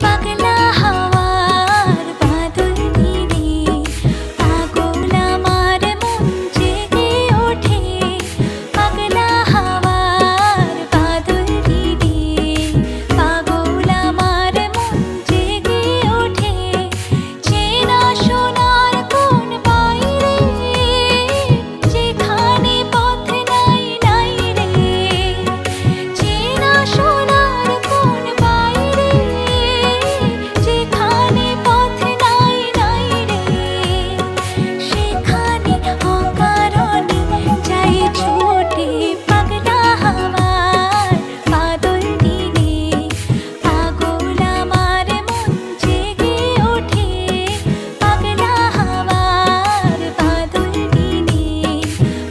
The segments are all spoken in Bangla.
পাগলা হাওয়ার বাদল দিনে পাগল আমার মন জেগে ওঠে। পাগলা হাওয়ার বাদল দিনে পাগল আমার মন জেগে ওঠে। চেনা সোনার কোন বাইরে যেখানে পথ নাই নাই রে। চেনা সোনার কোন বাইরে যেখানে পথ নাই নাই রে। সেখানে অকারণে যাই ছুটে। পাগলা হাওয়ার বাদল দিনে পাগল আমার মন জেগে ওঠে। পাগলা হাওয়ার বাদল দিনে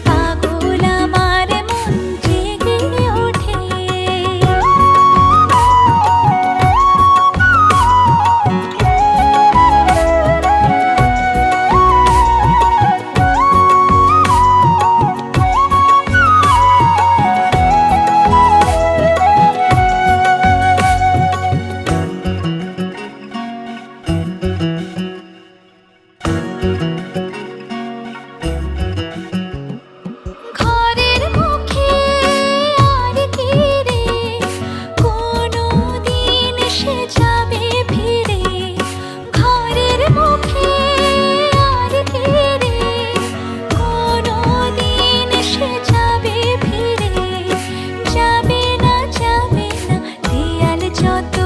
পাগল আমার মন জেগে ওঠে। ঘরের মুখে আর কি রে কোনো দিন সে যাবে ফিরে। ঘরের মুখে আর কি রে কোনো দিন সে যাবে ফিরে। যাবে না দেয়াল যত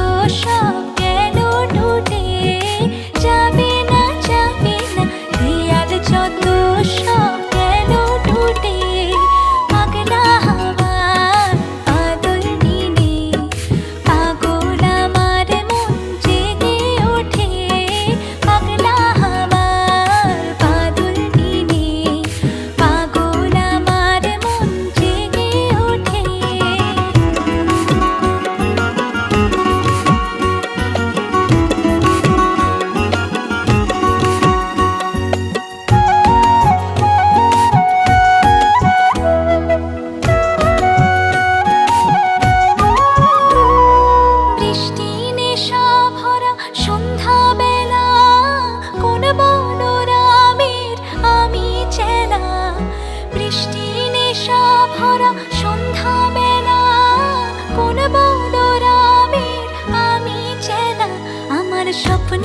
সব গেল টুটে। যাবে না দেয়াল যত সব গেল টুটে। পাগলা হাওয়ার বাদল দিনে পাগল আমার মন জেগে ওঠে। পাগলা হাওয়ার বাদল দিনে পাগল আমার মন জেগে ওঠে। বৃষ্টি নেশা ভরা সন্ধ্যাবেলা কোন বনরামের আমি চেলা। বৃষ্টি নেশা ভরা সন্ধ্যাবেলা কোন বনরামের আমি চেলা। আমার স্বপ্ন